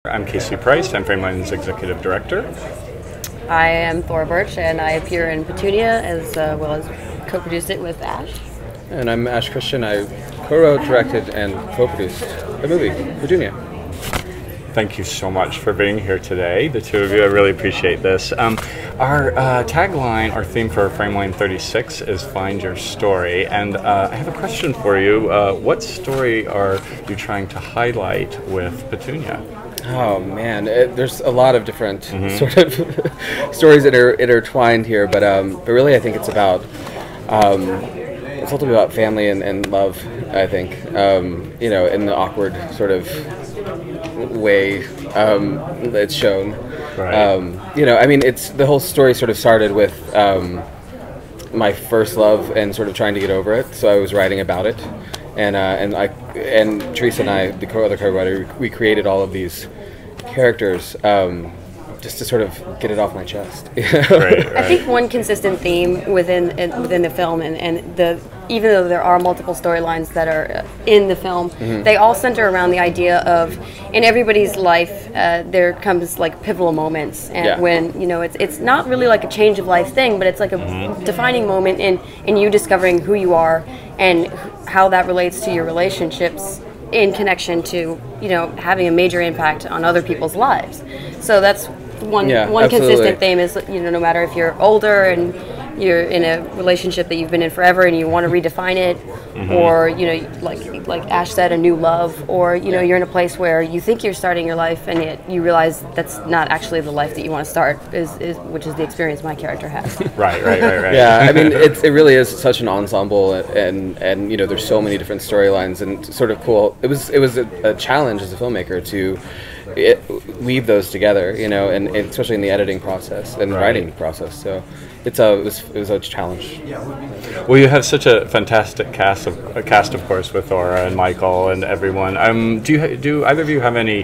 I'm Casey Price, I'm Frameline's Executive Director. I am Thora Birch, and I appear in Petunia as well as co-produced it with Ash. And I'm Ash Christian. I co-wrote, directed, and co-produced the movie, Petunia. Thank you so much for being here today, the two of you. I really appreciate this. Our tagline, our theme for Frameline36 is Find Your Story. And I have a question for you. What story are you trying to highlight with Petunia? Oh man, there's a lot of different sort of stories that are intertwined here, but really I think it's about it's ultimately about family and love. I think you know, in the awkward sort of way it's shown. Right. You know, I mean, it's the whole story sort of started with my first love and sort of trying to get over it. So I was writing about it. And Teresa and I, the other co-writer, we created all of these characters just to sort of get it off my chest. Right. I think one consistent theme within the film, and even though there are multiple storylines that are in the film, they all center around the idea of, in everybody's life, there comes like pivotal moments, and when it's not really like a change of life thing, but it's like a defining moment in you discovering who you are and how that relates to your relationships in connection to having a major impact on other people's lives. So that's one consistent theme is no matter if you're older and you're in a relationship that you've been in forever and you want to redefine it, or like Ash said, a new love, or you're in a place where you think you're starting your life and yet you realize that's not actually the life that you want to start, which is the experience my character has. Right. Yeah, I mean, it really is such an ensemble, and there's so many different storylines, and sort of cool. It was a challenge as a filmmaker to weave those together, and especially in the editing process and writing process. So it was a challenge. Well, you have such a fantastic cast, of course, with Thora and Michael and everyone. Do either of you have any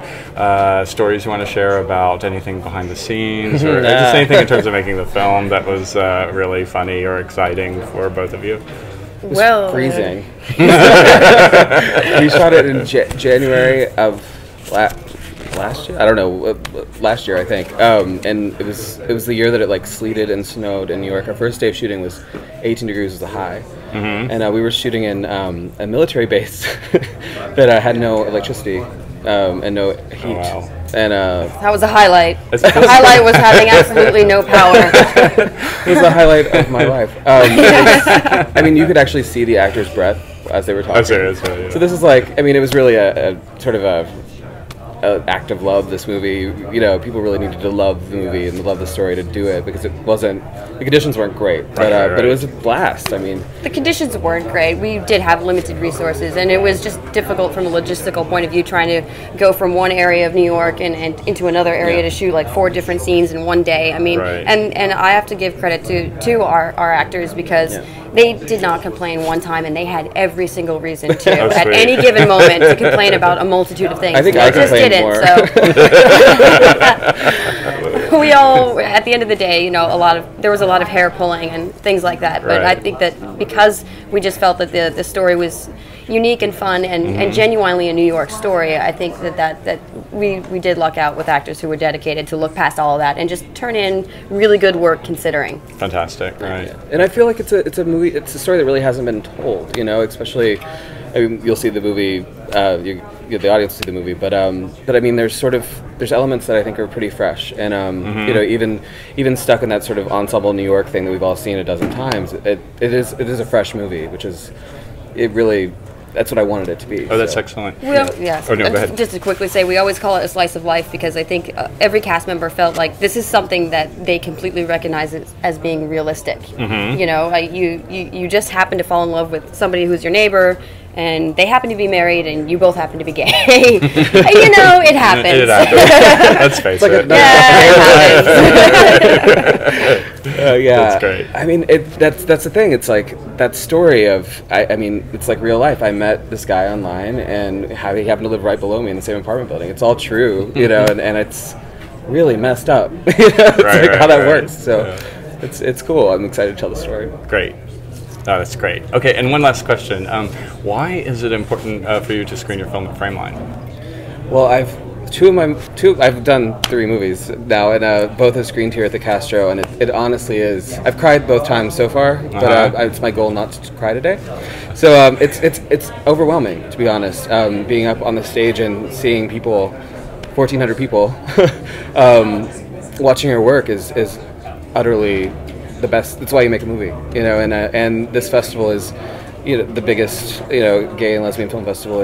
stories you want to share about anything behind the scenes, or just anything in terms of making the film that was really funny or exciting for both of you? It was freezing. We shot it in January of last year? I don't know. Last year, I think. And it was the year that it sleeted and snowed in New York. Our first day of shooting was 18 degrees was the high, and we were shooting in a military base that had no electricity and no heat. Oh, wow. And that was a highlight. The highlight was having absolutely no power. It was the highlight of my life. I mean, you could actually see the actor's breath as they were talking. Oh, seriously, yeah. So this is it was really a sort of a act of love. This movie, people really needed to love the movie and love the story to do it, because the conditions weren't great, but it was a blast. I mean, the conditions weren't great. We did have limited resources, and it was just difficult from a logistical point of view, trying to go from one area of New York and into another area to shoot 4 different scenes in one day. I mean, and I have to give credit to our actors, because they did not complain one time, and they had every single reason to at any given moment to complain about a multitude of things. I think I just complained didn't. more. So we all, at the end of the day, there was a lot of hair pulling and things like that. But I think that because we just felt that the story was unique and fun and genuinely a New York story, I think that we did luck out with actors who were dedicated to look past all of that and just turn in really good work considering. Fantastic, right? And I feel like it's a movie. It's a story that really hasn't been told. Especially, I mean, you'll see the movie. The audience will see the movie, but I mean, there's elements that I think are pretty fresh, and even stuck in that sort of ensemble New York thing that we've all seen a dozen times. It is a fresh movie, which is really. That's what I wanted it to be. Oh, that's excellent. Yes. Oh, no, go ahead. Just to quickly say, we always call it a slice of life, because I think every cast member felt like this is something that they completely recognize as being realistic. You just happen to fall in love with somebody who's your neighbor, and they happen to be married, and you both happen to be gay. It happens. It happens. Let's face it. It happens. That's great. I mean, that's the thing. It's like that story of, I mean, it's like real life. I met this guy online, and he happened to live right below me in the same apartment building. It's all true, and it's really messed up. How that works. So it's cool. I'm excited to tell the story. Great. Oh, that's great. Okay, and one last question. Why is it important for you to screen your film at Frameline? Well, I've I've done 3 movies now, and both have screened here at the Castro, and it honestly is. I've cried both times so far, but it's my goal not to cry today. So it's overwhelming, to be honest. Being up on the stage and seeing people, 1,400 people, watching your work is utterly the best. That's why you make a movie, you know. And this festival is, you know, the biggest, you know, gay and lesbian film festival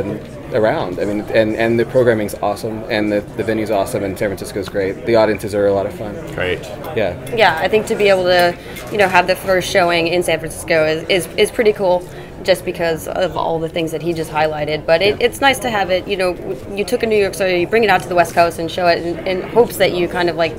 around. I mean, and the programming's awesome, and the venue's awesome, and San Francisco's great. The audiences are a lot of fun. Great. Yeah. Yeah, I think to be able to, you know, have the first showing in San Francisco is pretty cool, just because of all the things that he just highlighted. But it's nice to have it, you know, you took a New York story, you bring it out to the West Coast and show it in hopes that you kind of like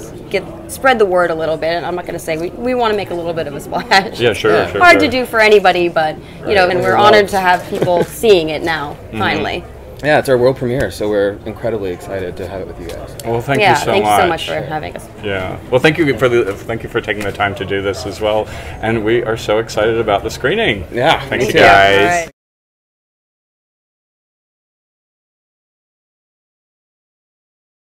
spread the word a little bit. And I'm not going to say we want to make a little bit of a splash. Yeah, sure. Hard to do for anybody, but, you know, and we're honored to have people seeing it now, finally. Yeah, it's our world premiere, so we're incredibly excited to have it with you guys. Well, thank you so much. Thank you so much for having us. Yeah. Well, thank you for taking the time to do this as well, and we are so excited about the screening. Yeah. Thanks, Thank guys. you.